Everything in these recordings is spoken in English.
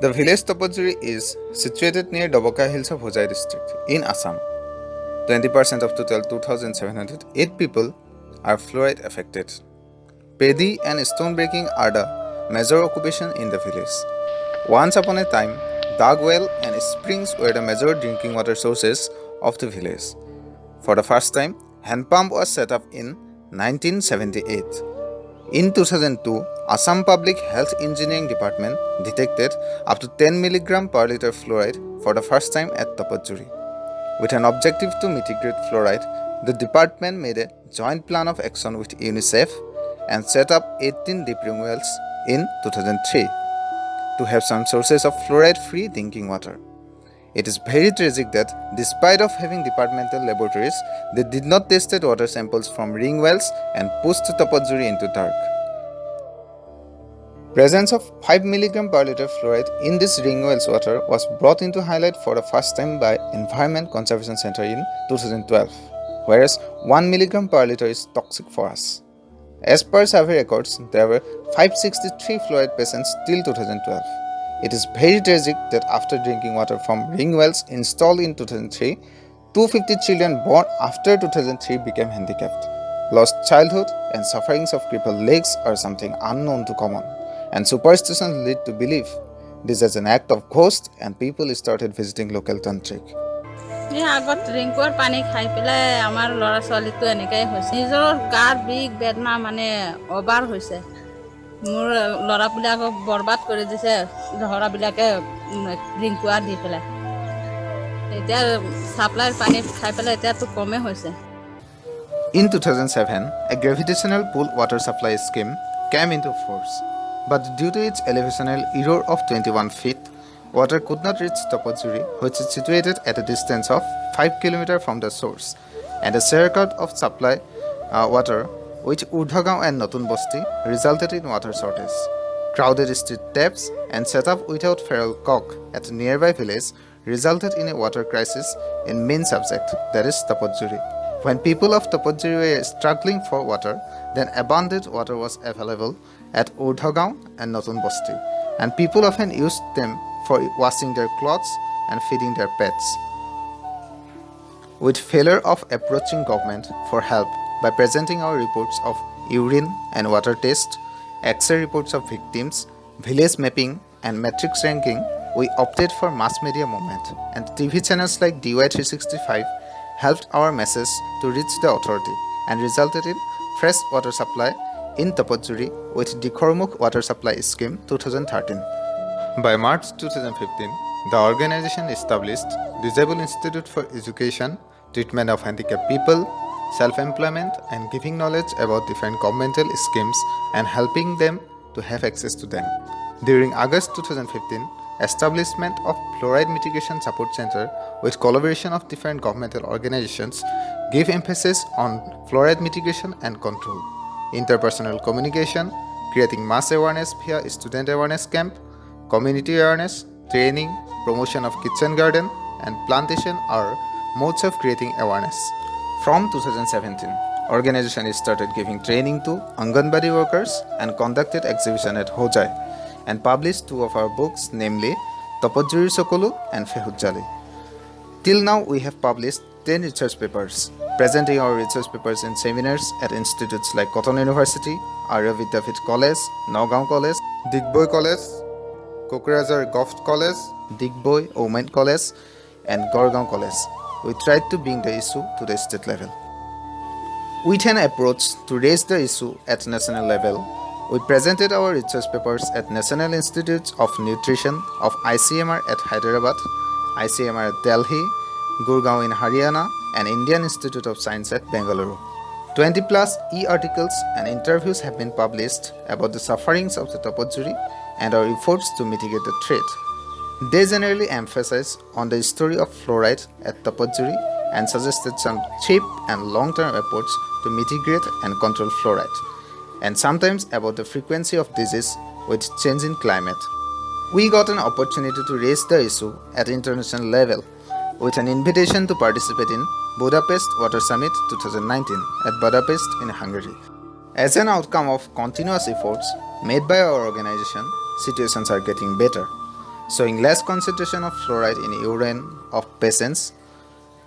The village Tapatjuti is situated near Doboka Hills of Hojai district in Assam. 20% of total 2,708 people are fluoride affected. Paddy and stone breaking are the major occupation in the village. Once upon a time, dug well and springs were the major drinking water sources of the village. For the first time, hand pump was set up in 1978. In 2002, Assam Public Health Engineering Department detected up to 10 mg per liter fluoride for the first time at Tapatjuti. With an objective to mitigate fluoride, the department made a joint plan of action with UNICEF and set up 18 deep ring wells in 2003 to have some sources of fluoride-free drinking water. It is very tragic that despite of having departmental laboratories, they did not test water samples from ring wells and pushed Tapatjuti into dark. Presence of 5 mg per liter fluoride in this ring wells water was brought into highlight for the first time by Environment Conservation Center in 2012, whereas 1 mg per liter is toxic for us. As per survey records, there were 563 fluoride patients till 2012. It is very tragic that after drinking water from ring wells installed in 2003, 250 children born after 2003 became handicapped. Lost childhood and sufferings of crippled legs are something unknown to common, and superstitions lead to believe this as an act of ghost, and people started visiting local tantric. আগত ড্ৰিংকৰ পানী খাই পেলাই আমাৰ ল'ৰা ছোৱালীটো এনেকৈ হৈছে নিজৰ গাৰ বিষ বেদনা মানে অভাৰ হৈছে মোৰ ল'ৰাবিলাকক বৰবাদ কৰি দিছে ল'ৰাবিলাকে ড্ৰিংকোৱা দি পেলাই এতিয়া সাপ্লাইৰ পানী খাই পেলাই এতিয়াতো কমে হৈছে In 2007, a gravitational pool water supply scheme came into force, but due to its elevational error of 21 feet, water could not reach Tapatjuti, which is situated at a distance of 5 km from the source, and a circuit of supply water with Urdhagaon and Notun Bosti resulted in water shortage. Crowded street taps and set up without feral cock at a nearby village resulted in a water crisis in main subject, that is Tapatjuti. When people of Tapatjuti were struggling for water, then abundant water was available at Urdhagaon and Notun Bosti, and people often used them for washing their clothes and feeding their pets. With failure of approaching government for help by presenting our reports of urine and water test, X-ray reports of victims, village mapping and matrix ranking, we opted for mass media movement, and TV channels like DY365 helped our message to reach the authority and resulted in fresh water supply in Tapatjuti with Dikhormukh Water Supply Scheme 2013. By March 2015, the organization established Disabled Institute for Education, Treatment of Handicapped People, Self-Employment and giving knowledge about different governmental schemes and helping them to have access to them. During August 2015, establishment of Fluoride Mitigation Support Center with collaboration of different governmental organizations gave emphasis on fluoride mitigation and control, interpersonal communication, creating mass awareness via student awareness camp, community awareness, training, promotion of kitchen garden, and plantation are modes of creating awareness. From 2017, organization started giving training to Anganwadi workers and conducted exhibition at Hojai and published 2 of our books, namely Tapatjuti Sokolu and Fehujjali. Till now, we have published 10 research papers, presenting our research papers in seminars at institutes like Cotton University, Arya Vidyapith College, Nagaon College, Digboi College, Kokrajhar Golf College, Digboi Women College, and Gorgaon College. We tried to bring the issue to the state level. With an approach to raise the issue at national level, we presented our research papers at National Institutes of Nutrition of ICMR at Hyderabad, ICMR at Delhi, Gurgaon in Haryana, and Indian Institute of Science at Bengaluru. 20 plus e-articles and interviews have been published about the sufferings of the Tapatjuti and our efforts to mitigate the threat. They generally emphasize on the story of fluoride at Tapatjuti and suggested some cheap and long-term efforts to mitigate and control fluoride, and sometimes about the frequency of disease with change in climate. We got an opportunity to raise the issue at international level with an invitation to participate in Budapest Water Summit 2019 at Budapest in Hungary. As an outcome of continuous efforts made by our organization, situations are getting better. showing less concentration of fluoride in urine of patients.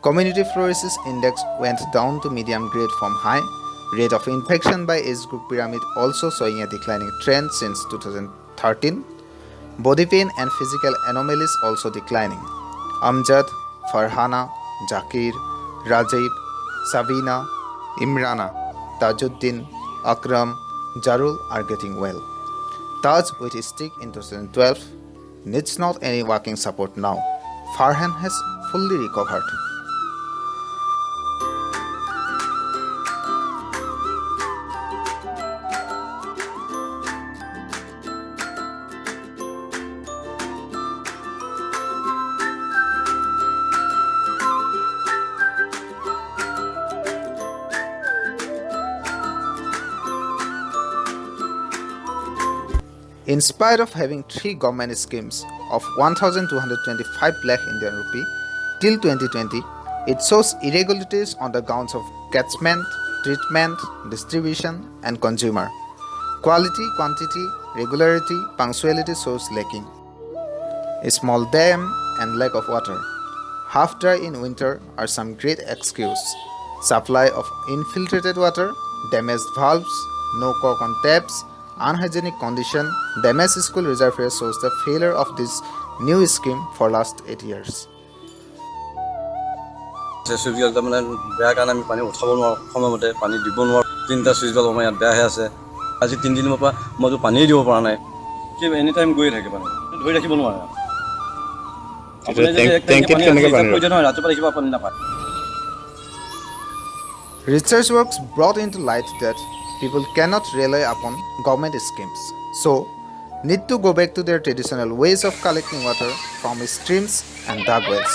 Community fluorosis index went down to medium grade from high. Rate of infection by age group pyramid also showing a declining trend since 2013. Body pain and physical anomalies also declining. Amjad, Farhana, Zakir, Rajiv, Savina, Imrana, Tajuddin, Akram, Jarul are getting well. Taj with his stick in 2012 needs not any walking support now. Farhan has fully recovered. In spite of having 3 government schemes of 1,225 lakh Indian rupee till 2020, it shows irregularities on the grounds of catchment, treatment, distribution, and consumer. Quality, quantity, regularity, punctuality shows lacking. A small dam and lack of water. Half dry in winter are some great excuse. Supply of infiltrated water, damaged valves, no cork on taps, unhygienic condition, damaged school reservoir shows the failure of this new scheme for last 8 years. চুইচগেল তাৰমানে বেয়া কাৰণে আমি পানী উঠাব নোৱাৰোঁ, সময়মতে পানী দিব নোৱাৰোঁ। 3টা চুইচগেল আমাৰ ইয়াত বেয়া হৈ আছে। আজি 3 দিনৰ পৰা মইতো পানীয়ে দিব পৰা নাই। কি এনি টাইম গৈ থাকে পানী, ধৰি ৰাখিব নোৱাৰে। ৰাতিপুৱা দেখিব পানী নাপায়। Research works brought into light that people cannot rely upon government schemes, so need to go back to their traditional ways of collecting water from streams and dug wells.